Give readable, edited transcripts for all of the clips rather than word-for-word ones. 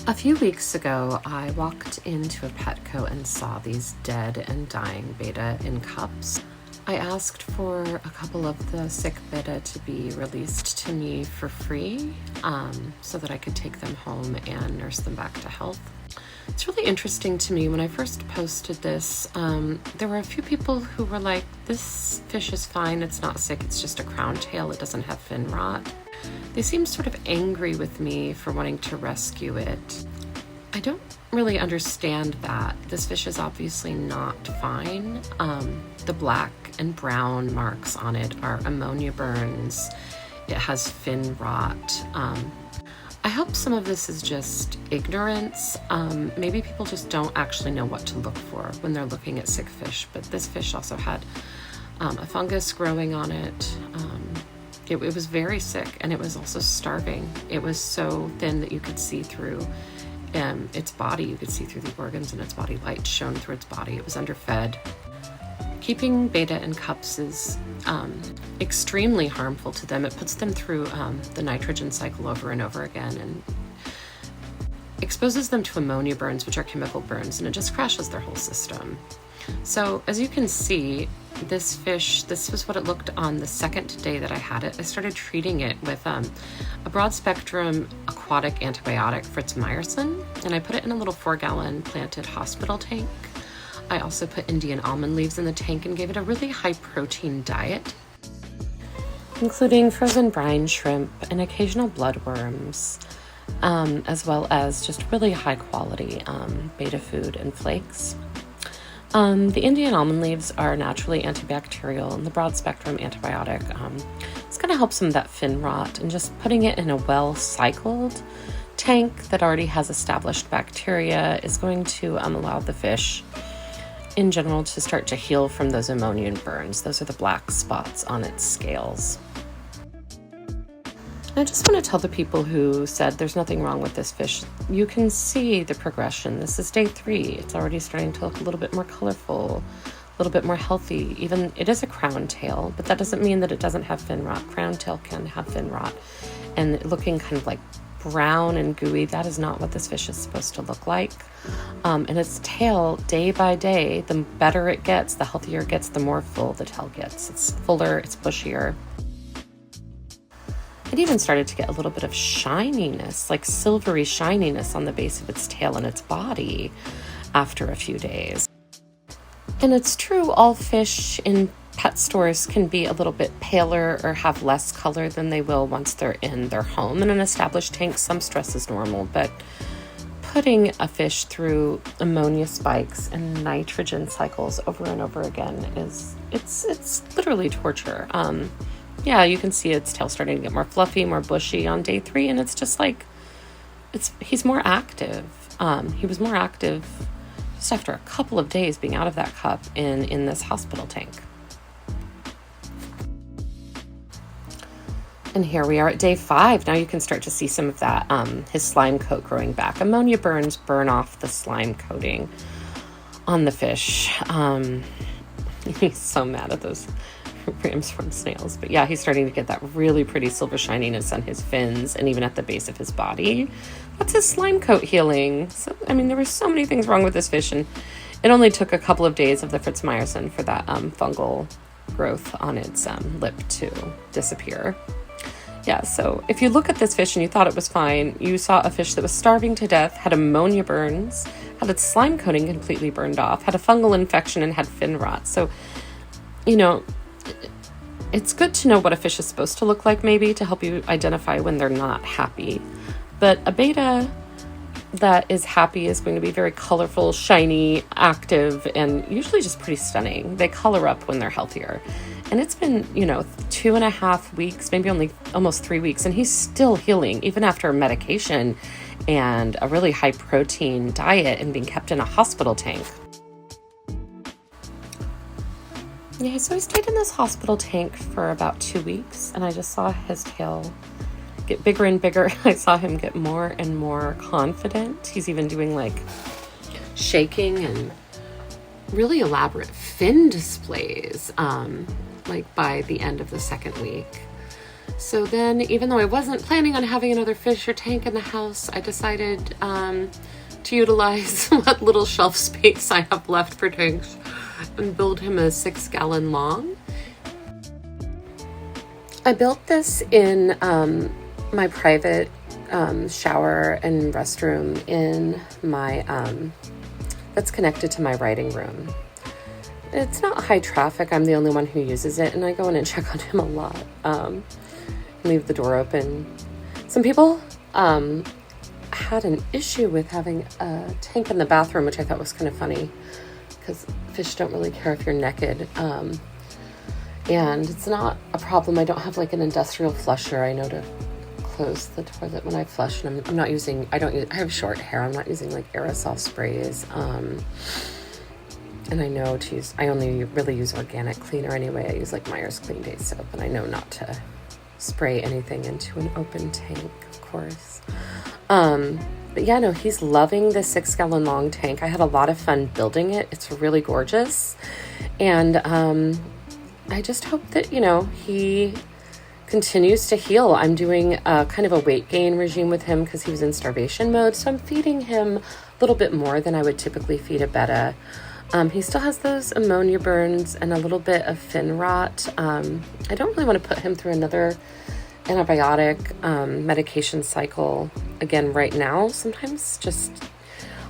A few weeks ago, I walked into a Petco and saw these dead and dying betta in cups. I asked for a couple of the sick betta to be released to me for free so that I could take them home and nurse them back to health. It's really interesting to me. When I first posted this, there were a few people who were like, this fish is fine, it's not sick, it's just a crown tail, it doesn't have fin rot. They seemed sort of angry with me for wanting to rescue it. I don't really understand that. This fish is obviously not fine. The black and brown marks on it are ammonia burns. It has fin rot. I hope some of this is just ignorance. Maybe people just don't actually know what to look for when they're looking at sick fish, but this fish also had a fungus growing on it. It was very sick, and it was also starving. It was so thin that you could see through its body. You could see through the organs in its body. Light shone through its body. It was underfed. Keeping betta in cups is extremely harmful to them. It puts them through the nitrogen cycle over and over again and exposes them to ammonia burns, which are chemical burns, and it just crashes their whole system. So as you can see, this fish, this was what it looked on the second day that I had it. I started treating it with a broad spectrum aquatic antibiotic, fitzmycin, and I put it in a little 4-gallon planted hospital tank. I also put Indian almond leaves in the tank and gave it a really high protein diet, including frozen brine shrimp and occasional bloodworms, as well as just really high quality betta food and flakes. The Indian almond leaves are naturally antibacterial, and the broad spectrum antibiotic is going to help some of that fin rot, and just putting it in a well cycled tank that already has established bacteria is going to allow the fish in general to start to heal from those ammonia burns. Those are the black spots on its scales. I just want to tell the people who said there's nothing wrong with this fish, you can see the progression. This is day 3. It's already starting to look a little bit more colorful, a little bit more healthy. Even it is a crown tail, but that doesn't mean that it doesn't have fin rot. Crown tail can have fin rot. And looking kind of like brown and gooey, that is not what this fish is supposed to look like. And its tail, day by day, the better it gets, the healthier it gets, the more full the tail gets. It's fuller, it's bushier. It even started to get a little bit of shininess, like silvery shininess on the base of its tail and its body after a few days. And it's true, all fish in pet stores can be a little bit paler or have less color than they will once they're in their home. In an established tank, some stress is normal, but putting a fish through ammonia spikes and nitrogen cycles over and over again it's literally torture. Yeah, you can see its tail starting to get more fluffy, more bushy on day 3, and it's just like, he's more active. He was more active just after a couple of days being out of that cup in this hospital tank. And here we are at day 5. Now you can start to see some of that, his slime coat growing back. Ammonia burns burn off the slime coating on the fish. He's so mad at those ramshorn snails. But yeah, he's starting to get that really pretty silver shininess on his fins and even at the base of his body. That's his slime coat healing. So, I mean, there were so many things wrong with this fish, and it only took a couple of days of the fitzmycin for that fungal growth on its lip to disappear. Yeah, so if you look at this fish and you thought it was fine, you saw a fish that was starving to death, had ammonia burns, had its slime coating completely burned off, had a fungal infection, and had fin rot. So, you know, it's good to know what a fish is supposed to look like, maybe, to help you identify when they're not happy. But a betta that is happy is going to be very colorful, shiny, active, and usually just pretty stunning. They color up when they're healthier. And it's been, 2.5 weeks, maybe only almost 3 weeks, and he's still healing, even after medication and a really high protein diet and being kept in a hospital tank. Yeah, so he stayed in this hospital tank for about 2 weeks, and I just saw his tail get bigger and bigger. I saw him get more and more confident. He's even doing like shaking and really elaborate fin displays, like by the end of the second week. So then, even though I wasn't planning on having another Fisher tank in the house, I decided to utilize what little shelf space I have left for tanks and build him a 6-gallon long. I built this in my private shower and restroom in my that's connected to my writing room. It's not high traffic. I'm the only one who uses it, and I go in and check on him a lot. Leave the door open. Some people had an issue with having a tank in the bathroom, which I thought was kind of funny because fish don't really care if you're naked. And it's not a problem. I don't have like an industrial flusher. I know to close the toilet when I flush, and I'm not using, I have short hair. I'm not using like aerosol sprays. And I know to use, I only really use organic cleaner anyway. I use like Meyer's Clean Day soap, and I know not to spray anything into an open tank, of course. But yeah, no, he's loving the 6-gallon long tank. I had a lot of fun building it. It's really gorgeous. And I just hope that, you know, he continues to heal. I'm doing kind of a weight gain regime with him because he was in starvation mode. So I'm feeding him a little bit more than I would typically feed a betta. He still has those ammonia burns and a little bit of fin rot. I don't really want to put him through another antibiotic medication cycle again right now. Sometimes just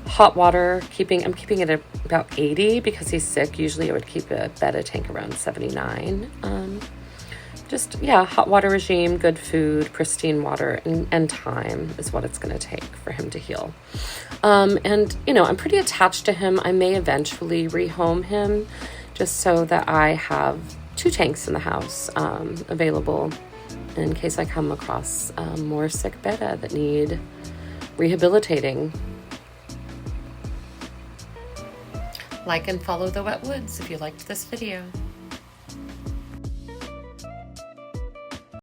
hot water, I'm keeping it at about 80 because he's sick. Usually I would keep a betta tank around 79. Hot water regime, good food, pristine water, and time is what it's going to take for him to heal. And, you know, I'm pretty attached to him. I may eventually rehome him just so that I have 2 tanks in the house available in case I come across more sick betta that need rehabilitating. Like and follow The Wet Woods if you liked this video.